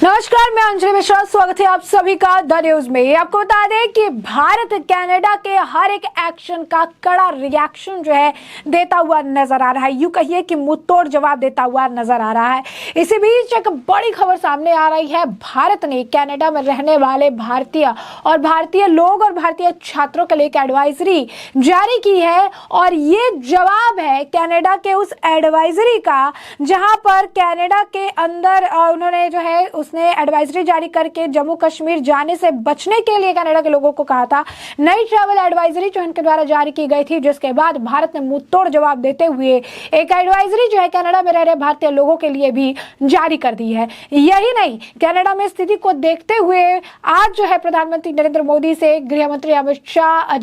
नमस्कार, मैं अंजलि मिश्रा। स्वागत है आप सभी का द न्यूज में। आपको बता दें कि भारत कनाडा के हर एक एक्शन का कड़ा रिएक्शन जो है देता हुआ नजर आ रहा है। यूं कहिए कि मुंहतोड़ जवाब देता हुआ नजर आ रहा है। इसी बीच एक बड़ी खबर सामने आ रही है। भारत ने कनाडा में रहने वाले भारतीय लोग और भारतीय छात्रों के लिए एक एडवाइजरी जारी की है और ये जवाब है कनाडा के उस एडवाइजरी का जहां पर कनाडा के अंदर उन्होंने जो है उसने एडवाइजरी जारी करके जम्मू कश्मीर जाने से बचने के लिए कनाडा के लोगों को कहा था। नई ट्रैवल एडवाइजरी जो इनके द्वारा जारी की गई थी, जिसके बाद भारत ने मुंहतोड़ जवाब देते हुए एक एडवाइजरी जो है कनाडा में रह रहे भारतीय लोगों के लिए भी जारी कर दी है। यही नहीं, कनाडा में स्थिति को देखते हुए आज जो है प्रधानमंत्री नरेंद्र मोदी से गृह मंत्री अमित शाह,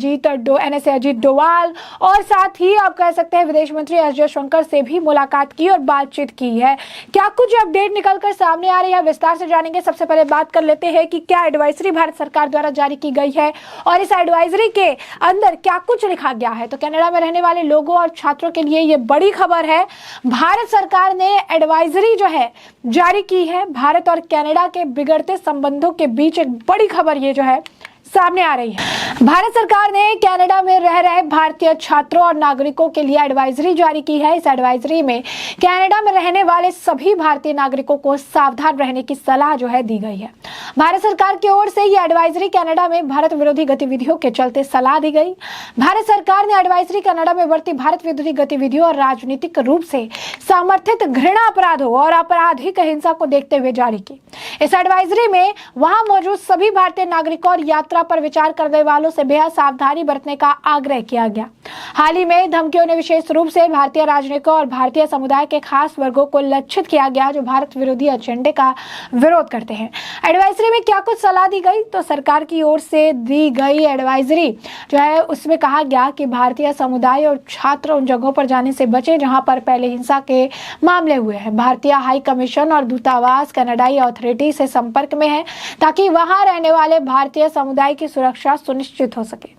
NSA अजीत डोवाल और साथ ही आप कह सकते हैं विदेश मंत्री एस जयशंकर से भी मुलाकात की और बातचीत की है। क्या कुछ अपडेट निकलकर सामने आ रही है, विस्तार से जानेंगे। सबसे पहले बात कर लेते हैं कि क्या एडवाइजरी भारत सरकार द्वारा जारी की गई है और इस एडवाइजरी के अंदर क्या कुछ लिखा गया है। तो कनाडा में रहने वाले लोगों और छात्रों के लिए ये बड़ी खबर है। भारत सरकार ने एडवाइजरी जो है जारी की है। भारत और कनाडा के बिगड़ते संबंधों के बीच एक बड़ी खबर ये जो है सामने आ रही है। भारत सरकार ने कनाडा में रह रहे भारतीय छात्रों और नागरिकों के लिए एडवाइजरी जारी की है। इस एडवाइजरी में कनाडा में रहने वाले सभी भारतीय नागरिकों को सावधान रहने की सलाह जो है दी गई है। भारत सरकार की ओर से यह एडवाइजरी कनाडा में भारत विरोधी गतिविधियों के चलते सलाह दी गई। भारत सरकार ने एडवाइजरी कनाडा में बढ़ती भारत विरोधी गतिविधियों और राजनीतिक रूप से समर्थित घृणा अपराधों और आपराधिक हिंसा को देखते हुए जारी की। इस एडवाइजरी में वहां मौजूद सभी भारतीय नागरिकों और यात्रा पर विचार करने वालों से बेहद सावधानी बरतने का आग्रह किया गया। हाल ही में धमकियों ने विशेष रूप से भारतीय राजनीतिकों और भारतीय समुदाय के खास वर्गों को लक्षित किया गया जो भारत विरोधी एजेंडे का विरोध करते हैं। एडवाइजरी में क्या कुछ सलाह दी गई, तो सरकार की ओर से दी गई एडवाइजरी जो है उसमें कहा गया कि भारतीय समुदाय और छात्र उन जगहों पर जाने से बचे जहां पर पहले हिंसा के मामले हुए हैं। भारतीय हाई कमीशन और दूतावास कनाडाई अथॉरिटी से संपर्क में है ताकि वहां रहने वाले भारतीय समुदाय की सुरक्षा सुनिश्चित हो सके।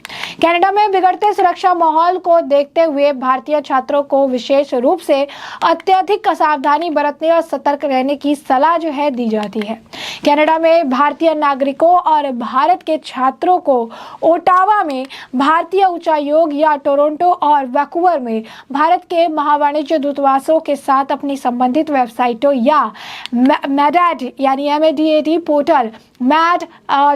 कनाडा में बिगड़ते सुरक्षा माहौल को देखते हुए भारतीय छात्रों को विशेष रूप से अत्यधिक सावधानी बरतने और सतर्क रहने की सलाह जो है दी जाती है। कनाडा में भारतीय नागरिकों और भारत के छात्रों को ओटावा में भारतीय उच्चायोग या टोरंटो और वैंकूवर में भारत के महावाणिज्य दूतावासों के साथ अपनी संबंधित वेबसाइटों या मैडाड यानी MADAD पोर्टल मैड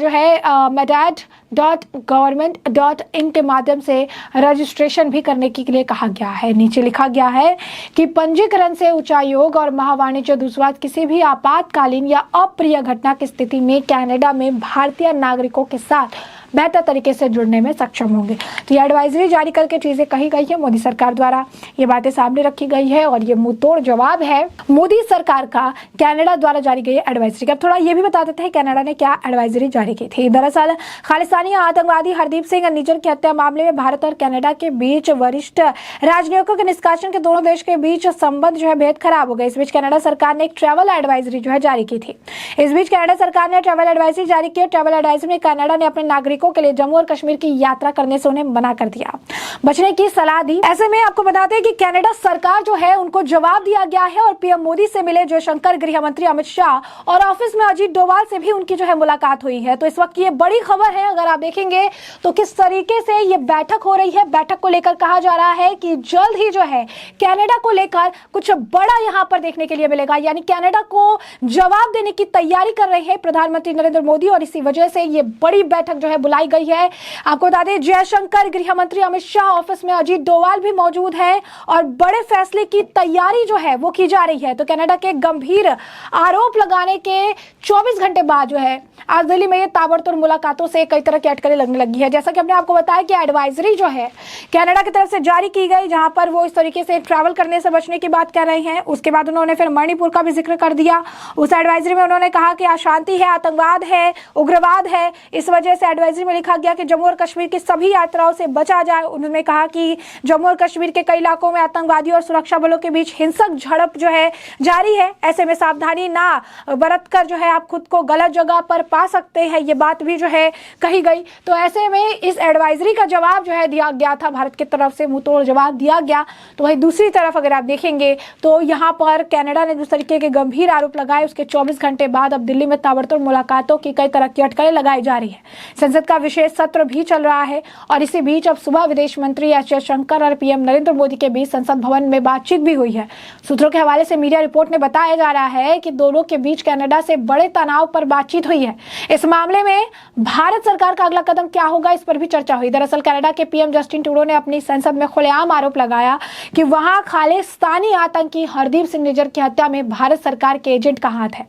जो है madad.government.in के माध्यम से रजिस्ट्रेशन भी करने के लिए कहा गया है। नीचे लिखा गया है कि पंजीकरण से उच्चायोग और महावाणिज्य दूतावास किसी भी आपातकालीन या अप्रिय घटना की स्थिति में कनाडा में भारतीय नागरिकों के साथ बेहतर तरीके से जुड़ने में सक्षम होंगे। तो ये एडवाइजरी जारी करके चीजें कही गई है। मोदी सरकार द्वारा ये बातें सामने रखी गई है और ये मुंहतोड़ जवाब है मोदी सरकार का कनाडा द्वारा जारी गई एडवाइजरी का। अब थोड़ा ये भी बता देते हैं कनाडा ने क्या एडवाइजरी जारी की थी। दरअसल खालिस्तानी आतंकवादी हरदीप सिंह निज्जर की हत्या मामले में भारत और कनाडा के बीच वरिष्ठ राजनयिकों के निष्कासन के दोनों देश के बीच संबंध जो है बेहद खराब हो गए। इस बीच कनाडा सरकार ने एक ट्रैवल एडवाइजरी जो है जारी की थी। इस बीच कनाडा सरकार ने ट्रैवल एडवाइजरी जारी की। ट्रैवल एडवाइजरी में कनाडा ने अपने नागरिकों के लिए जम्मू और कश्मीर की यात्रा करने से उन्हें मना कर दिया, बचने की सलाह दी। ऐसे में आपको बताते हैं कि कनाडा सरकार जो है उनको जवाब दिया गया है और पीएम मोदी से मिले जयशंकर, गृह मंत्री अमित शाह और ऑफिस में अजीत डोवाल से भी उनकी जो है मुलाकात हुई है। तो इस वक्त ये बड़ी खबर है। अगर आप देखेंगे तो किस तरीके से ये बैठक हो रही है, बैठक को लेकर कहा जा रहा है कि जल्द ही जो है कनाडा को लेकर कुछ बड़ा यहां पर देखने के लिए मिलेगा। यानी कनाडा को जवाब देने की तैयारी कर रहे हैं प्रधानमंत्री नरेंद्र मोदी और इसी वजह से ये बड़ी बैठक जो है बुलाई गई है। आपको बता दें जयशंकर, गृह मंत्री अमित शाह, ऑफिस में अजीत डोवाल भी मौजूद है और बड़े फैसले की तैयारी जो है वो की जा रही है। तो कनाडा के गंभीर आरोप लगाने के 24 घंटे बाद जो है आज दिल्ली में ये ताबड़तोड़ मुलाकातों से कई तरह की अटकलें लगने लगी है। जैसा कि हमने आपको बताया कि एडवाइजरी जो है कनाडा की तरफ से जारी की गई, जहां पर वो इस तरीके से ट्रैवल करने से बचने की बात कर रहे हैं। उसके बाद उन्होंने फिर मणिपुर का भी जिक्र कर दिया। उस एडवाइजरी में उन्होंने कहा कि अशांति है, आतंकवाद है, उग्रवाद है। इस वजह से एडवाइजरी में लिखा गया कि जम्मू और कश्मीर की सभी यात्राओं से बचा जाए। उन्होंने कहा कि जम्मू और कश्मीर के कई इलाकों में आतंकवादियों और सुरक्षा बलों के बीच हिंसक झड़प जो है जारी है। ऐसे में सावधानी ना बरत कर जो है आप खुद को गलत जगह पर पा सकते हैं, ये बात भी जो है कही गई। तो ऐसे में इस एडवाइजरी का जवाब जो है दिया गया था, भारत की तरफ से मुंहतोड़ जवाब दिया गया। तो वही दूसरी तरफ अगर आप देखेंगे तो यहाँ पर कनाडा ने जिस तरीके के गंभीर आरोप लगाए, उसके 24 घंटे बाद अब दिल्ली में ताबड़तोड़ मुलाकातों की कई तरह की अटकलें लगाई जा रही है। संसद का विशेष सत्र भी चल रहा है और इसी बीच अब सुबह विदेश मंत्री एस जयशंकर और पीएम नरेंद्र मोदी के बीच संसद भवन में बातचीत भी हुई है। सूत्रों के हवाले से मीडिया रिपोर्ट में बताया जा रहा है कि दोनों के बीच कनाडा से बड़े तनाव पर बातचीत हुई है। इस मामले में भारत सरकार का अगला कदम क्या होगा, इस पर भी चर्चा हुई। दरअसल कनाडा के पीएम जस्टिन ट्रूडो ने अपनी संसद में खुलेआम आरोप लगाया कि वहां खालिस्तानी आतंकी हरदीप सिंह निज्जर की हत्या में भारत सरकार के एजेंट का हाथ है।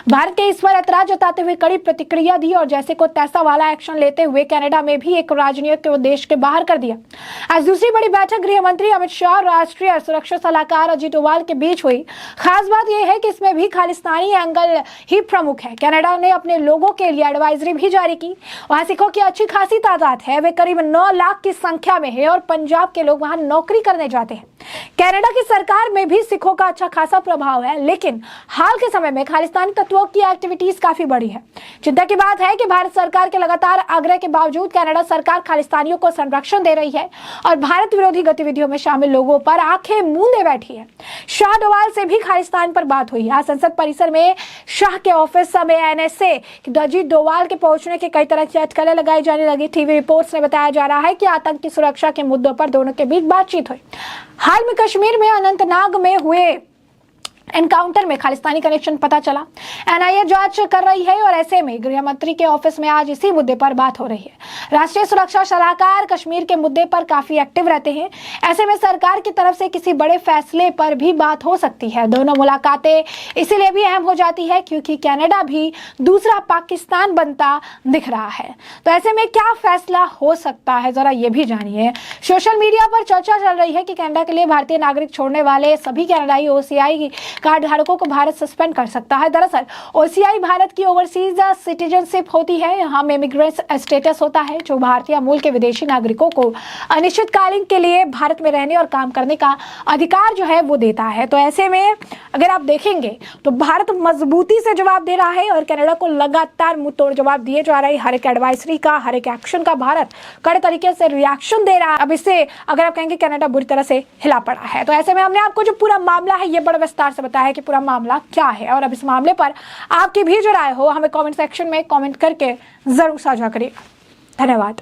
भारत के इस पर ऐतराज जताते हुए कड़ी प्रतिक्रिया दी और जैसे को तैसा वाला एक्शन लेते हुए कनाडा में भी एक राजनीतिक को देश के बाहर कर दिया। आज दूसरी बड़ी बैठक गृह मंत्री अमित शाह और राष्ट्रीय सुरक्षा सलाहकार अजीत डोवाल के बीच हुई। खास बात यह है कि इसमें भी खालिस्तानी एंगल ही प्रमुख है। कनाडा ने अपने लोगों के लिए एडवाइजरी भी जारी की। वहां सिखों की अच्छी खासी तादाद है, वे करीब 9 लाख की संख्या में है और पंजाब के लोग वहां नौकरी करने जाते हैं। कनाडा की सरकार में भी सिखों का अच्छा खासा प्रभाव है, लेकिन हाल के समय में खालिस्तानी तत्वों की एक्टिविटीज काफी बढ़ी है। चिंता की बात है कि भारत सरकार के लगातार आग्रह के बावजूद कनाडा सरकार खालिस्तानियों को संरक्षण दे रही है और भारत विरोधी गतिविधियों में शामिल लोगों पर आंखें मूंदे बैठी है। शाह डोवाल से भी खालिस्तान पर बात हुई। आज संसद परिसर में शाह के ऑफिस में एनएसए अजीत डोवाल के पहुंचने के कई तरह की अटकलें लगाई जाने लगी। टीवी रिपोर्ट्स में बताया जा रहा है कि आतंकी सुरक्षा के मुद्दों पर दोनों के बीच बातचीत हुई। हाल में कश्मीर में अनंतनाग में हुए एनकाउंटर में खालिस्तानी कनेक्शन पता चला। एनआईए जांच कर रही है और ऐसे में गृह मंत्री के ऑफिस में आज इसी मुद्दे पर बात हो रही है। राष्ट्रीय सुरक्षा सलाहकार कश्मीर के मुद्दे पर काफी एक्टिव रहते हैं। ऐसे में सरकार की तरफ से किसी बड़े फैसले पर भी बात हो सकती है। दोनों मुलाकातें इसीलिए भी अहम हो जाती है क्योंकि कनाडा भी दूसरा पाकिस्तान बनता दिख रहा है। तो ऐसे में क्या फैसला हो सकता है, जरा ये भी जानिए। सोशल मीडिया पर चर्चा चल रही है कि कनाडा के लिए भारतीय नागरिक छोड़ने वाले सभी कनाडाई ओसीआई कार्ड धारकों को भारत सस्पेंड कर सकता है। दरअसल ओसीआई भारत की ओवरसीज सिटीजनशिप होती है। यहाँ इमिग्रेंट स्टेटस होता है जो भारतीय मूल के विदेशी नागरिकों को अनिश्चितकालीन के लिए भारत में रहने और काम करने का अधिकार जो है वो देता है। तो ऐसे में अगर आप देखेंगे तो भारत मजबूती से जवाब दे रहा है और कनाडा को लगातार मुंहतोड़ जवाब दिए जा रहे हैं। हर एक एडवाइजरी का, हर एक एक्शन का भारत कड़े तरीके से रिएक्शन दे रहा है। अब इससे अगर आप कहेंगे कनाडा बुरी तरह से हिला पड़ा है। तो ऐसे में हमने आपको जो पूरा मामला है ये बड़ा विस्तार से बताया है कि पूरा मामला क्या है और अब इस मामले पर आपकी भी जो राय हो हमें कमेंट सेक्शन में कमेंट करके जरूर साझा करिएगा। धन्यवाद।